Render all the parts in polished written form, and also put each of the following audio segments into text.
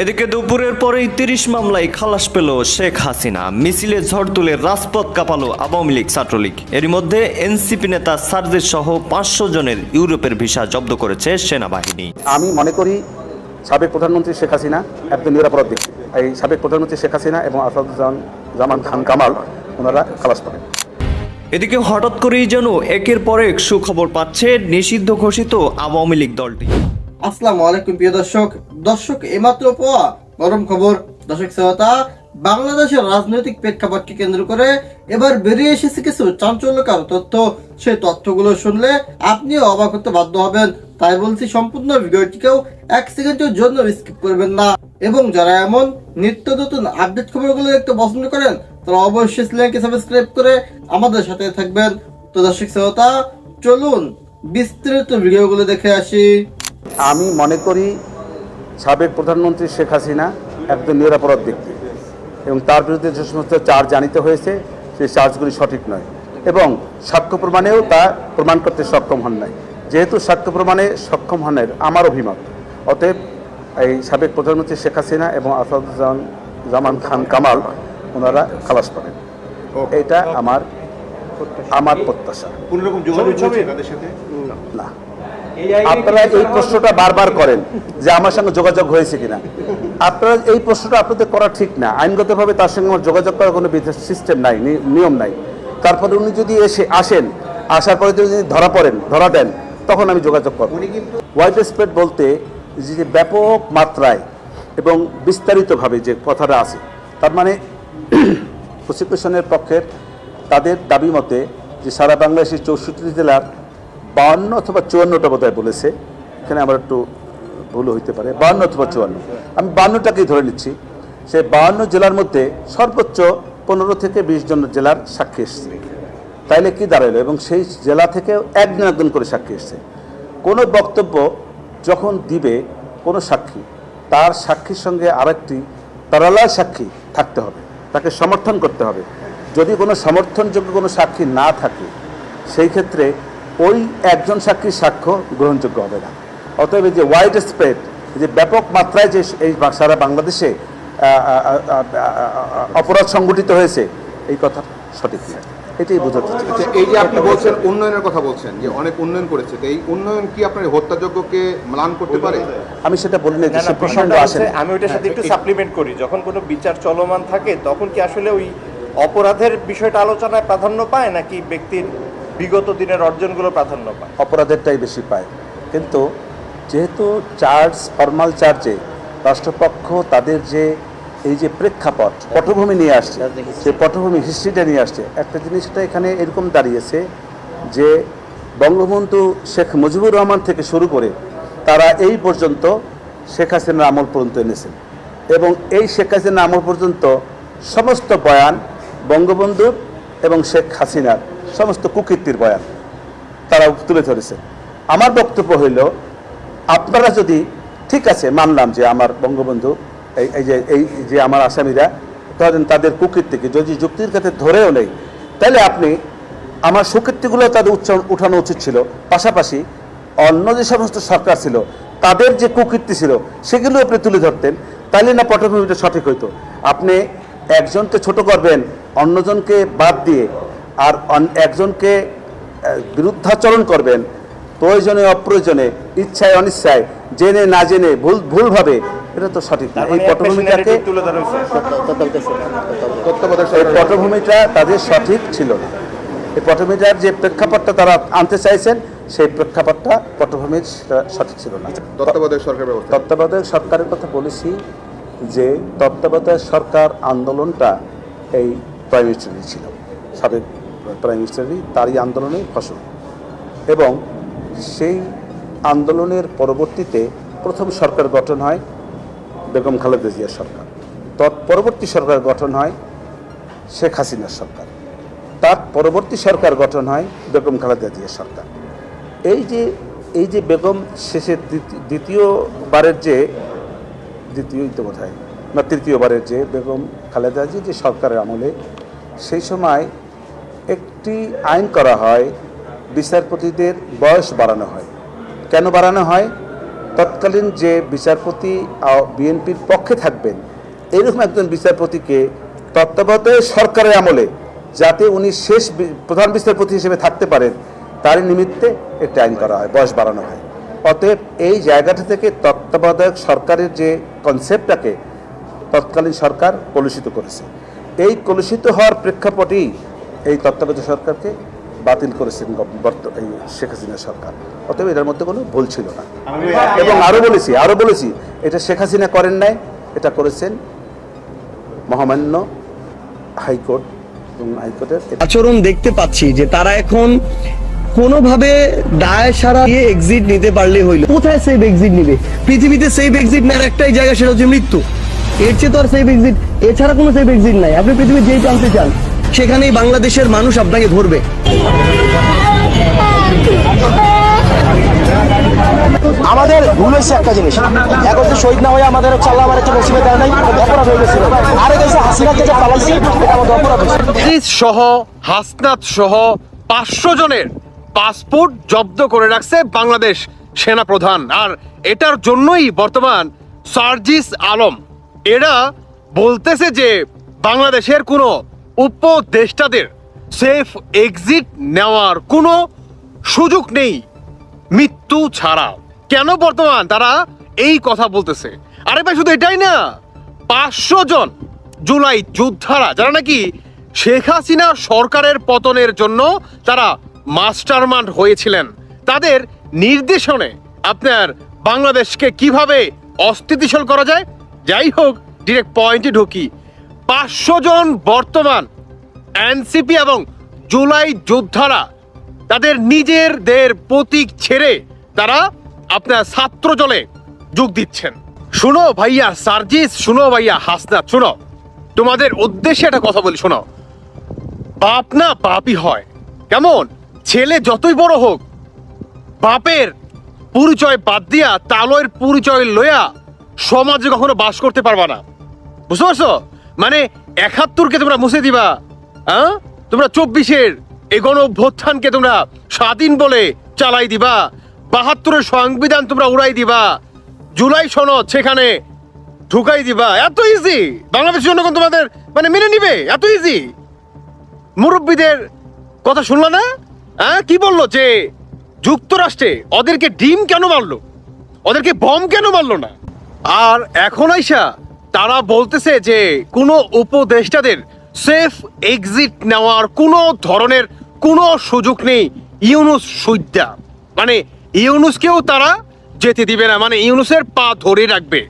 এদিকে দুপুরের পরেই ৩০ মামলায় খালাস পেল শেখ হাসিনা। মিছিলে ঝড় তুলে রাজপথ কাঁপালো আওয়ামী লীগ ছাত্রলীগ। এরই মধ্যে এনসিপি নেতা সার্জিস সহ ৫০০ জনের ইউরোপের ভিসা জব্দ করেছে সেনাবাহিনী। আমি মনে করি সাবেক প্রধানমন্ত্রী শেখ হাসিনা একজন নিরাপরাধ ব্যক্তি। এই সাবেক প্রধানমন্ত্রী শেখ হাসিনা এবং আসাদুজ্জামান খান কামাল ওনারা খালাস পাবেন। এদিকে হঠাৎ করেই যেন একের পর এক সুখবর পাচ্ছে নিষিদ্ধ ঘোষিত আওয়ামী লীগ দলটি। আসসালামু আলাইকুম প্রিয় দর্শক এইমাত্র পাওয়া গরম খবর। দর্শক শ্রোতা, বাংলাদেশের রাজনৈতিক প্রেক্ষাপটকে কেন্দ্র করে এবার বেরিয়ে এসেছে কিছু চাঞ্চল্যকর তথ্য। সেই তথ্যগুলো শুনলে আপনিও অবাক হতে বাধ্য হবেন। তাই বলছি, সম্পূর্ণ ভিডিওটিকেও 1 সেকেন্ডের জন্য স্কিপ করবেন না। এবং যারা এমন নিত্য নতুন আপডেট খবরগুলো দেখতে পছন্দ করেন তারা অবশ্যই চ্যানেলকে সাবস্ক্রাইব করে আমাদের সাথে থাকবেন। তো দর্শক শ্রোতা, চলুন বিস্তারিত ভিডিওগুলো দেখে আসি। আমি মনে করি সাবেক প্রধানমন্ত্রী শেখ হাসিনা একজন নিরাপরাধ ব্যক্তি এবং তার বিরুদ্ধে যে সমস্ত চার্জ আনিতে হয়েছে সেই চার্জগুলি সঠিক নয় এবং সাক্ষ্য প্রমাণেও তা প্রমাণ করতে সক্ষম হন নাই। যেহেতু সাক্ষ্য প্রমাণে সক্ষম হনের আমার অভিমত, অতএব এই সাবেক প্রধানমন্ত্রী শেখ হাসিনা এবং আসাদুজ্জামান খান কামাল ওনারা খালাস পাবেন। এটা আমার প্রত্যাশা। কোনরকম যোগাযোগ হয়েছে তাদের সাথে? না, আপনারা এই প্রশ্নটা বারবার করেন যে আমার সঙ্গে যোগাযোগ হয়েছে কিনা। আপনারা এই প্রশ্নটা আপনাদের করা ঠিক না। আইনগতভাবে তার সঙ্গে আমার যোগাযোগ করার কোনো সিস্টেম নাই, নিয়ম নাই। তারপরে উনি যদি আসার পরে যদি ধরা দেন তখন আমি যোগাযোগ করব। ওয়াইড স্প্রেড বলতে যে ব্যাপক মাত্রায় এবং বিস্তারিতভাবে যে কথাটা আছে, তার মানে প্রসিকিউশনের পক্ষের তাদের দাবি মতে যে সারা বাংলাদেশের 64 জেলার 52 অথবা 54টা বোধহয় বলেছে, এখানে আমার একটু ভুল হইতে পারে, 52 অথবা 54, আমি 52টাকেই ধরে নিচ্ছি। সেই 52 জেলার মধ্যে সর্বোচ্চ 15 থেকে 20 জন জেলার সাক্ষী এসছে। তাইলে কি দাঁড়ালো? এবং সেই জেলা থেকেও একজন করে সাক্ষী এসছে। কোনো বক্তব্য যখন দিবে কোনো সাক্ষী, তার সাক্ষীর সঙ্গে আরেকটি প্যারালাল সাক্ষী থাকতে হবে, তাকে সমর্থন করতে হবে। যদি কোনো সমর্থনযোগ্য কোনো সাক্ষী না থাকে সেই ক্ষেত্রে ওই একজন সাক্ষীর সাক্ষ্য গ্রহণযোগ্য হবে না। অতএব যে ওয়াইড স্প্রেড, যে ব্যাপক মাত্রায় যে এই সারা বাংলাদেশে অপরাধ সংগঠিত হয়েছে, এই কথা সঠিক নয়, এটাই বোঝাতে চাই। এই যে আপনি বলছেন উন্নয়নের কথা বলছেন, যে অনেক উন্নয়ন করেছে, তো এই উন্নয়ন কি আপনার হত্যাযজ্ঞকে ম্লান করতে পারে? আমি সেটা বলি না, যে প্রসঙ্গ আসে। আমি ওইটার সাথে একটু সাপ্লিমেন্ট করি, যখন কোনো বিচার চলমান থাকে তখন কি আসলে ওই অপরাধের বিষয়টা আলোচনায় প্রাধান্য পায় নাকি ব্যক্তির বিগত দিনের অর্জনগুলো প্রাধান্য পায়? অপরাধেরটাই বেশি পায়। কিন্তু যেহেতু ফর্মাল চার্জে রাষ্ট্রপক্ষ তাদের যে এই যে প্রেক্ষাপট পটভূমি নিয়ে আসছে, সেই পটভূমি হিস্ট্রিটা নিয়ে আসছে, একটা জিনিসটা এখানে এরকম দাঁড়িয়েছে যে বঙ্গবন্ধু শেখ মুজিবুর রহমান থেকে শুরু করে তারা এই পর্যন্ত শেখ হাসিনার আমল পর্যন্ত এনেছেন এবং এই শেখ হাসিনার আমল পর্যন্ত সমস্ত বয়ান বঙ্গবন্ধুর এবং শেখ হাসিনার সমস্ত কুকীর্তির বয়ান তারা তুলে ধরেছে। আমার বক্তব্য হইল, আপনারা যদি ঠিক আছে মানলাম যে আমার বঙ্গবন্ধু এই যে আমার আসামিরা ধরেন তাদের কুকীর্তিকে যদি যুক্তির ক্ষেত্রে ধরেও নেই, তাহলে আপনি আমার সুকীর্তিগুলো তাদের উঠানো উচিত ছিল। পাশাপাশি অন্য যে সমস্ত সরকার ছিল তাদের যে কুকীর্তি ছিল সেগুলো আপনি তুলে ধরতেন, তাহলে না পটভূমিটা সঠিক হইতো। আপনি একজনকে ছোট করবেন অন্যজনকে বাদ দিয়ে, আর একজনকে বিরুদ্ধাচরণ করবেন প্রয়োজনে অপ্রয়োজনে, ইচ্ছায় অনিচ্ছায়, জেনে না জেনে, ভুলভাবে, এটা তো সঠিক না। এই পটভূমিটাকে পটভূমিটা তাদের সঠিক ছিল না। এই পটভূমিটার যে প্রেক্ষাপটটা তারা আনতে চাইছেন সেই প্রেক্ষাপটটা পটভূমির সঠিক ছিল না। তত্ত্বাবধায়ক সরকারের কথা বলেছি যে তত্ত্বাবধায়ক সরকার আন্দোলনটা এই প্রাইম মিনিস্টারই ছিল, সাবেক প্রাইম মিনিস্টারই তারই আন্দোলনের ফসল। এবং সেই আন্দোলনের পরবর্তীতে প্রথম সরকার গঠন হয় বেগম খালেদা জিয়ার সরকার, তৎপরবর্তী সরকার গঠন হয় শেখ হাসিনার সরকার, তার পরবর্তী সরকার গঠন হয় বেগম খালেদা জিয়ার সরকার। এই যে বেগম শেষে তৃতীয়বারের যে বেগম খালেদা জি যে সরকারের আমলে, সেই সময় একটি আইন করা হয়, বিচারপতিদের বয়স বাড়ানো হয়। কেন বাড়ানো হয়? তৎকালীন যে বিচারপতি বিএনপির পক্ষে থাকবেন এরকম একজন বিচারপতিকে তত্ত্বাবধায়ক সরকারের আমলে যাতে উনি শেষ প্রধান বিচারপতি হিসেবে থাকতে পারেন তারই নিমিত্তে একটি আইন করা হয়, বয়স বাড়ানো হয়। অতএব এই জায়গাটা থেকে তত্ত্বাবধায়ক সরকারের যে কনসেপ্টটাকে তৎকালীন সরকার কলুষিত করেছে, এই কলুষিত হওয়ার প্রেক্ষাপটেই এই তত্ত্বাবধায়ক সরকারকে বাতিল করেছেন এই শেখ হাসিনা সরকার। অতএব এটার মধ্যে কোনো ভুল ছিল না। এবং আরও বলেছি এটা শেখ হাসিনা করেন নাই, এটা করেছেন মহামান্য হাইকোর্ট এবং হাইকোর্টের আচরণ দেখতে পাচ্ছি যে তারা এখন কোনোভাবে দায় সারা দিয়ে এক্সিট নিতে পারলে হইল। কোথায় সেফ এক্সিট নিবে? পৃথিবীতে সেফ এক্সিট নেওয়ার একটাই জায়গা, সেটা হচ্ছে মৃত্যু। এর চেয়ে তো আর সেফ এক্সিট, এছাড়া কোনো সেফ এক্সিট নাই। আপনি পৃথিবীর যেই প্রান্তে চান সেখানেই বাংলাদেশের মানুষ আপনাকে ধরবে। আমাদের ভুল হয়েছে একটা জিনিস, এখন তো শহীদ না হয়ে আমাদের চাল্লা আমার একটা নসিবে দেয় নাই, অপরাধ হয়ে গেছিল। আরে গেছে হাসিনাকে যে পালাইছে এটা আমাদের অপরাধ হয়েছে। সহ হাসনাত সহ 500 জনের পাসপোর্ট জব্দ করে রাখছে বাংলাদেশ সেনা প্রধান। আর এটার জন্যই বর্তমান সার্জিস আলম এরা বলতেছে যে বাংলাদেশের কোনো উপদেষ্টাদের সেফ এক্সিট নেওয়ার কোনো সুযোগ নেই মৃত্যু ছাড়া। কেন বর্তমান তারা এই কথা বলতেছে? আরে ভাই, শুধু এটাই না, 500 জন জুলাই যোদ্ধারা যারা নাকি শেখ হাসিনা সরকারের পতনের জন্য তারা মাস্টারমাইন্ড হয়েছিলেন, তাদের নির্দেশনে আপনার বাংলাদেশকে কিভাবে অস্থিতিশীল করা যায়। যাই হোক, ডিরেক্ট পয়েন্টে ঢুকি। 500 জন বর্তমান এনসিপি এবং জুলাই যোদ্ধারা তাদের নিজেদের প্রতীক ছেড়ে তারা আপনার ছাত্র দলে যোগ দিচ্ছেন। শুনো ভাইয়া সার্জিস, শুনো ভাইয়া হাসনাত, শুনো, তোমাদের উদ্দেশ্যে একটা কথা বলি, শোনো। বাপ না বাপই হয়, কেমন? ছেলে যতই বড় হোক, বাপের পরিচয় বাদ দিয়া তালয়ের পরিচয় লইয়া সমাজে কখনো বাস করতে পারবা না। বুঝতে পারছো? মানে 71কে তোমরা মুছে দিবা, হ্যাঁ? তোমরা 24-এর এই গণ অভ্যুত্থানকে তোমরা স্বাধীন বলে চালাই দিবা, 72-এর সংবিধান তোমরা উড়াই দিবা, জুলাই সনদ সেখানে ঢুকাই দিবা। এত ইজি বাংলাদেশের জনগণ তোমাদের মানে মেনে নিবে? এত ইজি? মুরব্বীদের কথা শুনলো না? হ্যাঁ, কি বললো যে যুক্তরাষ্ট্রে ওদেরকে ডিম কেন মারলো, ওদেরকে বম কেন মারলো না? আর এখন আইসা তারা বলতেছে যে কোনো উপদেষ্টাদের সেফ এক্সিট নেওয়ার কোনো ধরনের কোনো সুযোগ নেই। ইউনুস সুইদ্যা, মানে ইউনুসকেও তারা যেতে দিবে না, মানে ইউনুসের পা ধরে রাখবে।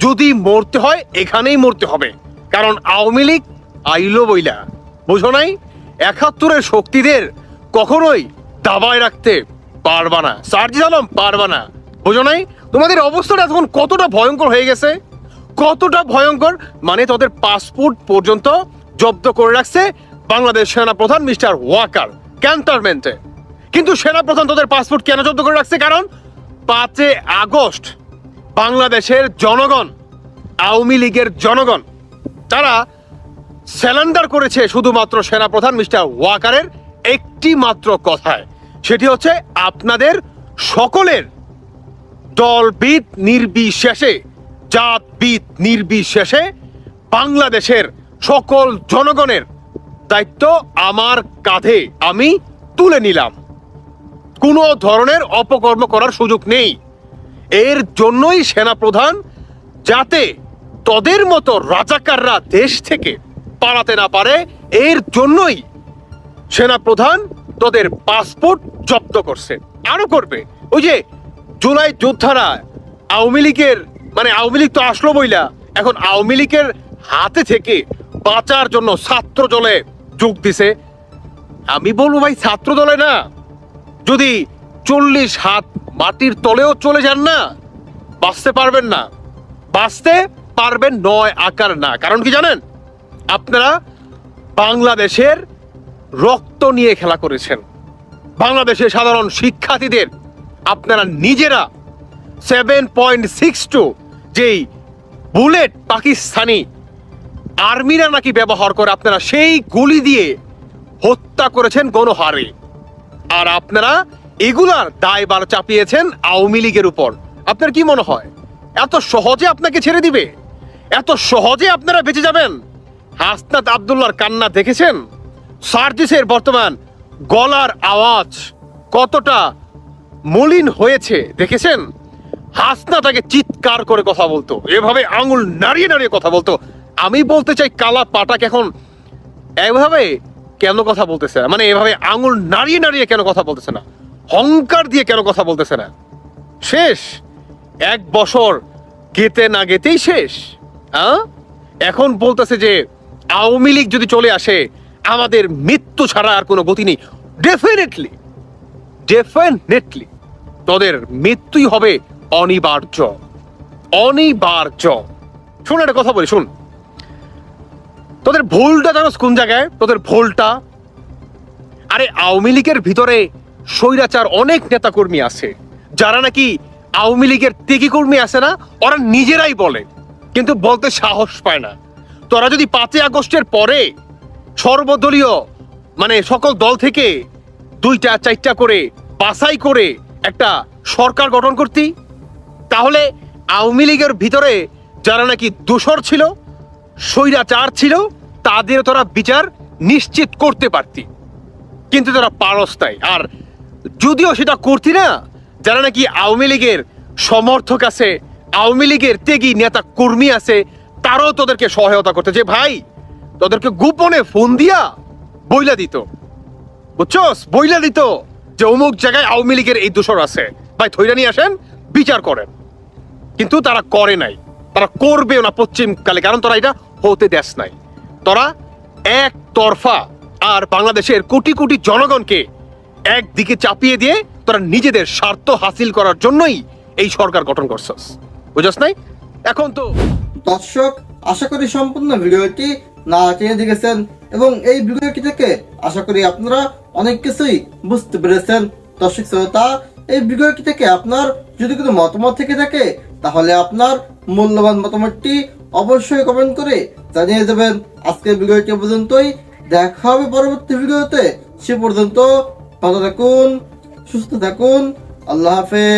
যদি মরতে হয় এখানেই মরতে হবে, কারণ আওয়ামী লীগ আইলো বইলা, বুঝো নাই? 71-এর শক্তিদের কখনোই দাবায় রাখতে পারবা না, সার্জিস আলম পারবা না, বুঝো নাই? তোমাদের অবস্থাটা এখন কতটা ভয়ঙ্কর হয়ে গেছে, কতটা ভয়ঙ্কর, মানে তাদের পাসপোর্ট পর্যন্ত জব্দ করে রাখছে বাংলাদেশ সেনা প্রধান মিস্টার ওয়াকার ক্যান্টনমেন্টে। কিন্তু সেনা প্রধান তাদের পাসপোর্ট কেন জব্দ করে রাখছে? কারণ 5 আগস্ট বাংলাদেশের জনগণ, আওয়ামী লীগের জনগণ, তারা স্যালেন্ডার করেছে শুধুমাত্র সেনা প্রধান মিস্টার ওয়াকারের একটি মাত্র কথায়, সেটি হচ্ছে আপনাদের সকলের দলবিদ নির্বিশেষে, জাতবিদ নির্বিশেষে বাংলাদেশের সকল জনগণের দায়িত্ব আমার কাঁধে আমি তুলে নিলাম। কোনো ধরনের অপকর্ম করার সুযোগ নেই। এর জন্যই সেনাপ্রধান, যাতে তাদের মতো রাজাকাররা দেশ থেকে পালাতে না পারে, এর জন্যই সেনাপ্রধান তাদের পাসপোর্ট জব্দ করছে, আরো করবে। ওই যে জুলাই যোদ্ধারা আওয়ামী লীগের, মানে আওয়ামী লীগ তো আসলো বইলা, এখন আওয়ামী লীগের হাতে থেকে বাঁচার জন্য ছাত্র দলে যোগ দিছে। আমি বলবো ভাই, ছাত্র দলে না, যদি 40 হাত মাটির তলেও চলে যান না, বাঁচতে পারবেন না, বাঁচতে পারবেন 9 আকার না। কারণ কি জানেন? আপনারা বাংলাদেশের রক্ত নিয়ে খেলা করেছেন। বাংলাদেশের সাধারণ শিক্ষার্থীদের আপনারা নিজেরা 7.62 যেই বুলেট পাকিস্তানি আর্মিরা নাকি ব্যবহার করে, আপনারা সেই গুলি দিয়ে হত্যা করেছেন গণহারে। আর আপনারা এগুলার দায়ভার চাপিয়েছেন আওয়ামী লীগের উপর। আপনার কি মনে হয় এত সহজে আপনাকে ছেড়ে দিবে? এত সহজে আপনারা বেঁচে যাবেন? হাসনাত আব্দুল্লাহর কান্না দেখেছেন? সার্জিসের বর্তমান গলার আওয়াজ কতটা মলিন হয়েছে দেখেছেন? হাসনাত আগে চিৎকার করে কথা বলতো, এভাবে আঙুল নাড়িয়ে নাড়িয়ে কথা বলতো। আমি বলতে চাই কালা পাটাক এখন এভাবে কেন কথা বলতেছে না? মানে এভাবে আঙুল নাড়িয়ে নাড়িয়ে কেন কথা বলতেছে না? হংকার দিয়ে কেন কথা বলতেছে না? শেষ 1 বছর গেতে না গেতেই শেষ। এখন বলতেছে যে আওয়ামী লীগ যদি চলে আসে আমাদের মৃত্যু ছাড়া আর কোনো গতি নেই। ডেফিনেটলি তোদের মৃত্যুই হবে অনিবার্য। শোন একটা কথা বলি, শুন, তোদের ভুলটা জানোস কোন জায়গায়? তোদের ভুলটা, আরে আওয়ামী লীগের ভিতরে স্বৈরাচার অনেক নেতা কর্মী আছে যারা নাকি আওয়ামী লীগের ত্যাগী কর্মী আছে না, ওরা নিজেরাই বলে কিন্তু বলতে সাহস পায় না। তোরা যদি 5ই আগস্টের পরে সর্বদলীয় মানে সকল দল থেকে 2টা 4টা করে বাছাই করে একটা সরকার গঠন করতি, তাহলে আওয়ামী লীগের ভিতরে যারা নাকি দোষর ছিল, স্বৈরাচার ছিল, তাদের তোরা বিচার নিশ্চিত করতে পারতি, কিন্তু তোরা পারস তাই। আর যদিও সেটা করতি না, যারা নাকি আওয়ামী লীগের সমর্থক আছে, আওয়ামী লীগের ত্যাগী নেতা কর্মী আছে, তারাও তোদেরকে সহায়তা করতে, যে ভাই তোদেরকে গোপনে ফোন দিয়া বইলা দিত, বুঝছস, বইলা দিত যে অমুক জায়গায় আওয়ামী লীগের এই দোষর আছে, ভাই ধইরা নিয়ে আসেন, বিচার করেন। কিন্তু তারা করে নাই, তারা করবেও না পশ্চিমকালে, কারণ তোরা এটা হতে দেস নাই। তোরা একতরফা আর বাংলাদেশের কোটি কোটি জনগণকে একদিকে চাপিয়ে দিয়ে তোরা নিজেদের স্বার্থ হাসিল করার জন্যই এই সরকার গঠন করছস, বুঝছস নাই? এখন তো দর্শক, আশা করি সম্পূর্ণ ভিডিওটি না টেনে দেখেছেন এবং এই ভিডিওটি থেকে আশা করি আপনারা অনেক কিছুই বুঝতে পেরেছেন। দর্শক শ্রোতা, এই ভিডিওটি থেকে আপনার যদি কোনো মতামত থেকে থাকে তাহলে আপনার মূল্যবান মতামতটি অবশ্যই কমেন্ট করে জানিয়ে দেবেন। আজকের ভিডিওটি পর্যন্তই, দেখা হবে পরবর্তী ভিডিওতে। সে পর্যন্ত ভালো থাকুন, সুস্থ থাকুন, আল্লাহ হাফেজ।